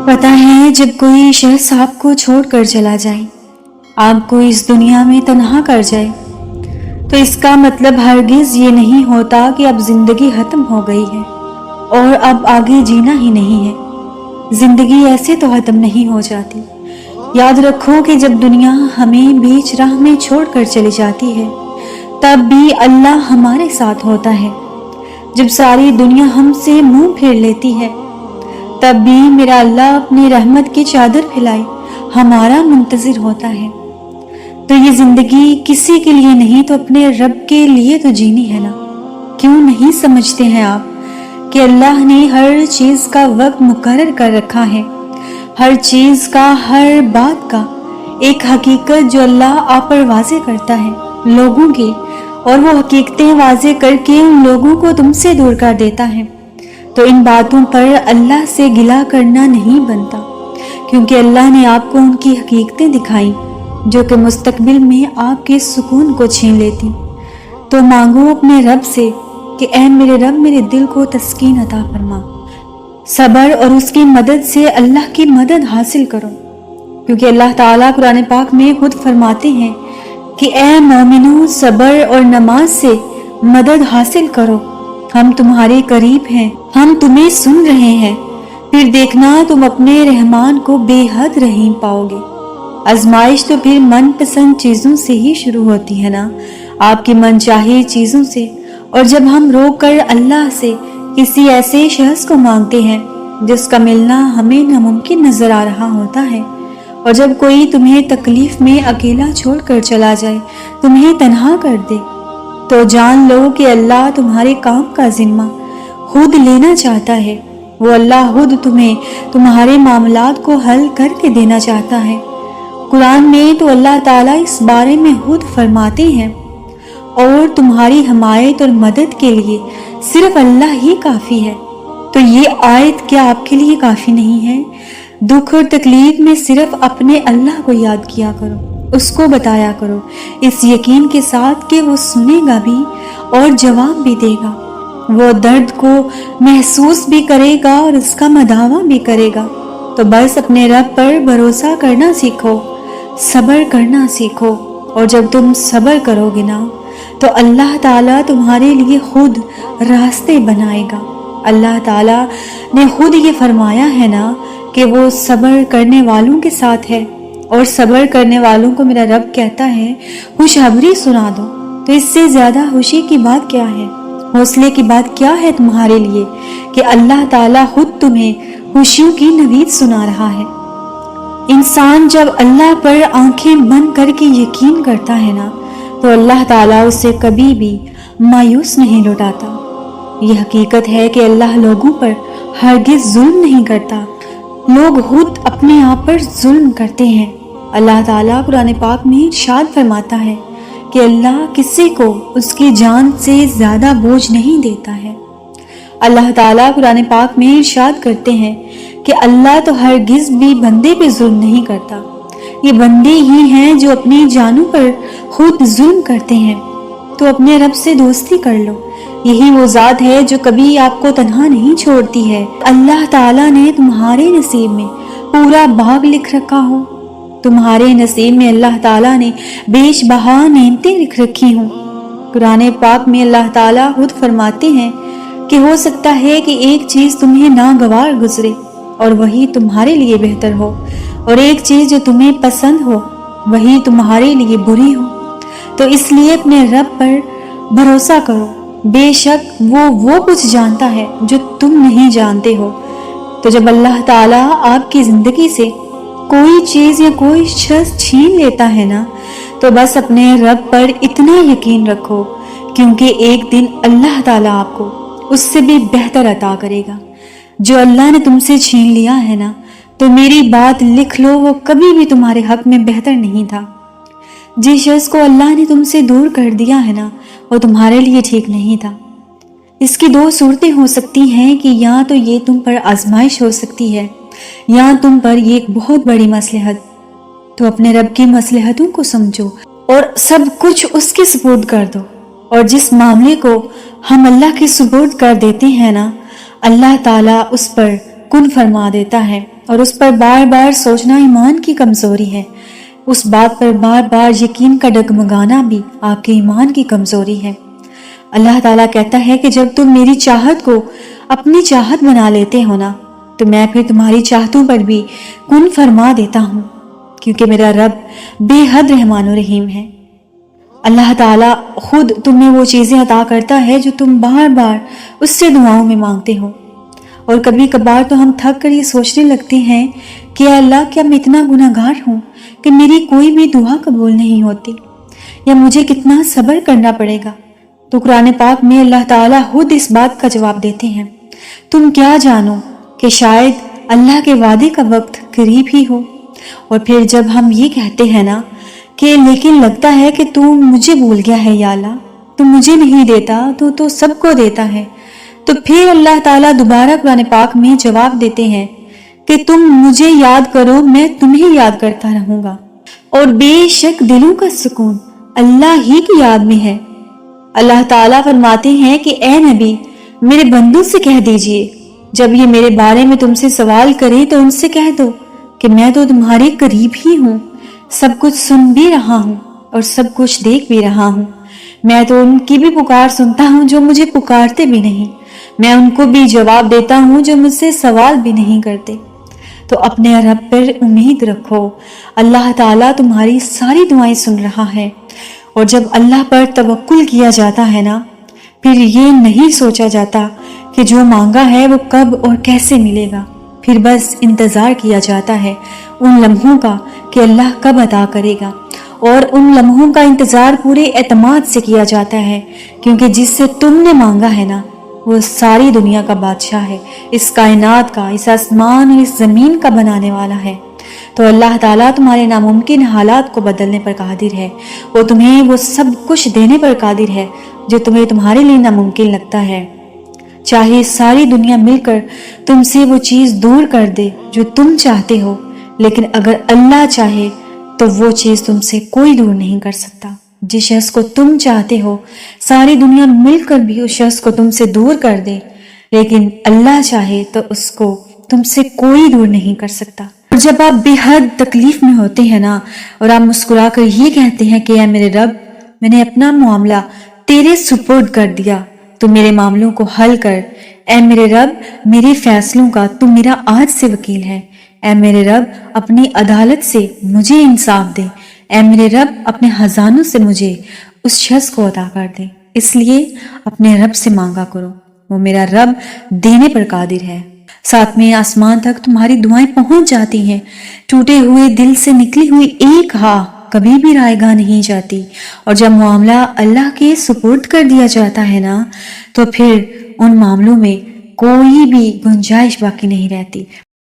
پتہ ہے جب کوئی شخص آپ کو چھوڑ کر چلا جائے، آپ کو اس دنیا میں تنہا کر جائے، تو اس کا مطلب ہرگز یہ نہیں ہوتا کہ اب زندگی ختم ہو گئی ہے اور اب آگے جینا ہی نہیں ہے۔ زندگی ایسے تو ختم نہیں ہو جاتی۔ یاد رکھو کہ جب دنیا ہمیں بیچ راہ میں چھوڑ کر چلی جاتی ہے، تب بھی اللہ ہمارے ساتھ ہوتا ہے۔ جب ساری دنیا ہم سے منہ پھیر لیتی ہے، تب بھی میرا اللہ اپنی رحمت کی چادر پھیلائے ہمارا منتظر ہوتا ہے۔ تو یہ زندگی کسی کے لیے نہیں تو اپنے رب کے لیے تو جینی ہے نا۔ کیوں نہیں سمجھتے ہیں آپ کہ اللہ نے ہر چیز کا وقت مقرر کر رکھا ہے، ہر چیز کا، ہر بات کا ایک حقیقت جو اللہ آپ پر واضح کرتا ہے لوگوں کی، اور وہ حقیقتیں واضح کر کے ان لوگوں کو تم سے دور کر دیتا ہے۔ تو ان باتوں پر اللہ سے گلہ کرنا نہیں بنتا، کیونکہ اللہ نے آپ کو ان کی حقیقتیں دکھائیں جو کہ مستقبل میں آپ کے سکون کو چھین لیتی۔ تو مانگو اپنے رب سے کہ اے میرے رب، میرے دل کو تسکین عطا فرما۔ صبر اور اس کی مدد سے اللہ کی مدد حاصل کرو، کیونکہ اللہ تعالیٰ قرآن پاک میں خود فرماتے ہیں کہ اے مومنو، صبر اور نماز سے مدد حاصل کرو، ہم تمہارے قریب ہیں، ہم تمہیں سن رہے ہیں، پھر دیکھنا تم اپنے رحمان کو بے حد رحیم پاؤ گے۔ آزمائش تو پھر من پسند چیزوں سے ہی شروع ہوتی ہے نا، آپ کی من چاہی چیزوں سے۔ اور جب ہم رو کر اللہ سے کسی ایسے شخص کو مانگتے ہیں جس کا ملنا ہمیں ناممکن نظر آ رہا ہوتا ہے، اور جب کوئی تمہیں تکلیف میں اکیلا چھوڑ کر چلا جائے، تمہیں تنہا کر دے، تو جان لو کہ اللہ تمہارے کام کا ذمہ خود لینا چاہتا ہے۔ وہ اللہ خود تمہیں تمہارے معاملات کو حل کر کے دینا چاہتا ہے۔ قرآن میں تو اللہ تعالیٰ اس بارے میں خود فرماتے ہیں، اور تمہاری حمایت اور مدد کے لیے صرف اللہ ہی کافی ہے۔ تو یہ آیت کیا آپ کے لیے کافی نہیں ہے؟ دکھ اور تکلیف میں صرف اپنے اللہ کو یاد کیا کرو، اس کو بتایا کرو، اس یقین کے ساتھ کہ وہ سنے گا بھی اور جواب بھی دے گا، وہ درد کو محسوس بھی کرے گا اور اس کا مداوع بھی کرے گا۔ تو بس اپنے رب پر بھروسہ کرنا سیکھو، صبر کرنا سیکھو، اور جب تم صبر کرو گے نا تو اللہ تعالیٰ تمہارے لیے خود راستے بنائے گا۔ اللہ تعالیٰ نے خود یہ فرمایا ہے نا کہ وہ صبر کرنے والوں کے ساتھ ہے، اور صبر کرنے والوں کو میرا رب کہتا ہے خوشخبری سنا دو۔ تو اس سے زیادہ خوشی کی بات کیا ہے، حوصلے کی بات کیا ہے تمہارے لیے کہ اللہ تعالیٰ خود تمہیں خوشیوں کی نوید سنا رہا ہے۔ انسان جب اللہ پر آنکھیں بند کر کے یقین کرتا ہے نا تو اللہ تعالیٰ اسے کبھی بھی مایوس نہیں لوٹاتا۔ یہ حقیقت ہے کہ اللہ لوگوں پر ہرگز ظلم نہیں کرتا، لوگ خود اپنے آپ پر ظلم کرتے ہیں۔ اللہ تعالیٰ قرآن پاک میں ارشاد فرماتا ہے کہ اللہ کسی کو اس کی جان سے زیادہ بوجھ نہیں دیتا ہے۔ اللہ تعالیٰ قرآن پاک میں ارشاد کرتے ہیں کہ اللہ تو ہرگز بھی بندے پہ ظلم نہیں کرتا، یہ بندے ہی ہیں جو اپنی جانوں پر خود ظلم کرتے ہیں۔ تو اپنے رب سے دوستی کر لو، یہی وہ ذات ہے جو کبھی آپ کو تنہا نہیں چھوڑتی ہے۔ اللہ تعالیٰ نے تمہارے نصیب میں پورا باغ لکھ رکھا ہو، تمہارے نصیب میں اللہ تعالیٰ نے بیش بہا نعمتیں لکھ رکھی ہوں۔ قرآن پاک میں اللہ تعالیٰ خود فرماتے ہیں کہ ہو سکتا ہے کہ ایک چیز تمہیں ناگوار گزرے اور وہی تمہارے لیے بہتر ہو، اور ایک چیز جو تمہیں پسند ہو وہی تمہارے لیے بری ہو۔ تو اس لیے اپنے رب پر بھروسہ کرو، بے شک وہ کچھ جانتا ہے جو تم نہیں جانتے ہو۔ تو جب اللہ تعالیٰ آپ کی زندگی سے کوئی چیز یا کوئی شخص چھین لیتا ہے نا تو بس اپنے رب پر اتنا یقین رکھو، کیونکہ ایک دن اللہ تعالیٰ آپ کو اس سے بھی بہتر عطا کرے گا۔ جو اللہ نے تم سے چھین لیا ہے نا تو میری بات لکھ لو، وہ کبھی بھی تمہارے حق میں بہتر نہیں تھا۔ جس شخص کو اللہ نے تم سے دور کر دیا ہے نا وہ تمہارے لیے ٹھیک نہیں تھا۔ اس کی دو صورتیں ہو سکتی ہیں کہ یا تو یہ تم پر آزمائش ہو سکتی ہے یا تم پر یہ ایک بہت بڑی مصلحت۔ تو اپنے رب کی مصلحتوں کو سمجھو اور سب کچھ اس کے سپرد کر دو، اور جس معاملے کو ہم اللہ کے سپرد کر دیتے ہیں نا اللہ تعالیٰ اس پر کن فرما دیتا ہے، اور اس پر بار بار سوچنا ایمان کی کمزوری ہے۔ اس بات پر بار بار یقین کا ڈگمگانا بھی آپ کے ایمان کی کمزوری ہے۔ اللہ تعالیٰ کہتا ہے کہ جب تم میری چاہت کو اپنی چاہت بنا لیتے ہو نا، تو میں پھر تمہاری چاہتوں پر بھی کن فرما دیتا ہوں، کیونکہ میرا رب بے حد رحمان و رحیم ہے۔ اللہ تعالیٰ خود تمہیں وہ چیزیں عطا کرتا ہے جو تم بار بار اس سے دعاؤں میں مانگتے ہو، اور کبھی کبھار تو ہم تھک کر یہ سوچنے لگتے ہیں کہ اے اللہ، کیا میں اتنا گناہگار ہوں کہ میری کوئی بھی دعا قبول نہیں ہوتی، یا مجھے کتنا صبر کرنا پڑے گا؟ تو قرآن پاک میں اللہ تعالیٰ خود اس بات کا جواب دیتے ہیں، تم کیا جانو کہ شاید اللہ کے وعدے کا وقت قریب ہی ہو۔ اور پھر جب ہم یہ کہتے ہیں نا کہ لیکن لگتا ہے کہ تم مجھے بھول گیا ہے یا اللہ، تم مجھے نہیں دیتا تو سب کو دیتا ہے، تو پھر اللہ تعالیٰ دوبارہ قرآن پاک میں جواب دیتے ہیں کہ تم مجھے یاد کرو، میں تمہیں یاد کرتا رہوں گا، اور بے شک دلوں کا سکون اللہ ہی کی یاد میں ہے۔ اللہ تعالیٰ فرماتے ہیں کہ اے نبی، میرے بندوں سے کہہ دیجئے، جب یہ میرے بارے میں تم سے سوال کریں تو ان سے کہہ دو کہ میں تو تمہارے قریب ہی ہوں، سب کچھ سن بھی رہا ہوں اور سب کچھ دیکھ بھی رہا ہوں۔ میں تو ان کی بھی پکار سنتا ہوں جو مجھے پکارتے بھی نہیں، میں ان کو بھی جواب دیتا ہوں جو مجھ سے سوال بھی نہیں کرتے۔ تو اپنے رب پر امید رکھو، اللہ تعالیٰ تمہاری ساری دعائیں سن رہا ہے، اور جب اللہ پر توکل کیا جاتا ہے نا، پھر یہ نہیں سوچا جاتا کہ جو مانگا ہے وہ کب اور کیسے ملے گا، پھر بس انتظار کیا جاتا ہے ان لمحوں کا کہ اللہ کب عطا کرے گا، اور ان لمحوں کا انتظار پورے اعتماد سے کیا جاتا ہے، کیونکہ جس سے تم نے مانگا ہے نا، وہ ساری دنیا کا بادشاہ ہے، اس کائنات کا، اس آسمان اور اس زمین کا بنانے والا ہے۔ تو اللہ تعالیٰ تمہارے ناممکن حالات کو بدلنے پر قادر ہے، وہ تمہیں وہ سب کچھ دینے پر قادر ہے جو تمہیں تمہارے لیے ناممکن لگتا ہے۔ چاہے ساری دنیا مل کر تم سے وہ چیز دور کر دے جو تم چاہتے ہو، لیکن اگر اللہ چاہے تو وہ چیز تم سے کوئی دور نہیں کر سکتا۔ جس شخص کو تم چاہتے ہو ساری دنیا مل کر بھی اس شخص کو تم سے دور کر دے، لیکن اللہ چاہے تو اس کو تم سے کوئی دور نہیں کر سکتا۔ اور جب آپ بے حد تکلیف میں ہوتے ہیں نا، اور آپ مسکرا کر یہ کہتے ہیں کہ اے میرے رب، میں نے اپنا معاملہ تیرے سپرد کر دیا، تو میرے معاملوں کو حل کر۔ اے میرے رب، میرے فیصلوں کا تو میرا آج سے وکیل ہے۔ اے میرے رب، اپنی عدالت سے مجھے انصاف دے۔ اے میرے رب، اپنے خزانوں سے مجھے اس شخص کو عطا کر دے۔ اس لیے اپنے رب سے مانگا کرو، وہ میرا رب دینے پر قادر ہے۔ ساتویں آسمان تک تمہاری دعائیں پہنچ جاتی ہیں، ٹوٹے ہوئے دل سے نکلی ہوئی ایک ہاں کبھی بھی رائے گاہ نہیں جاتی، اور جب معاملہ اللہ کے سپرد کر دیا جاتا ہے نا، تو پھر ان معاملوں میں کوئی بھی گنجائش باقی نہیں رہتی۔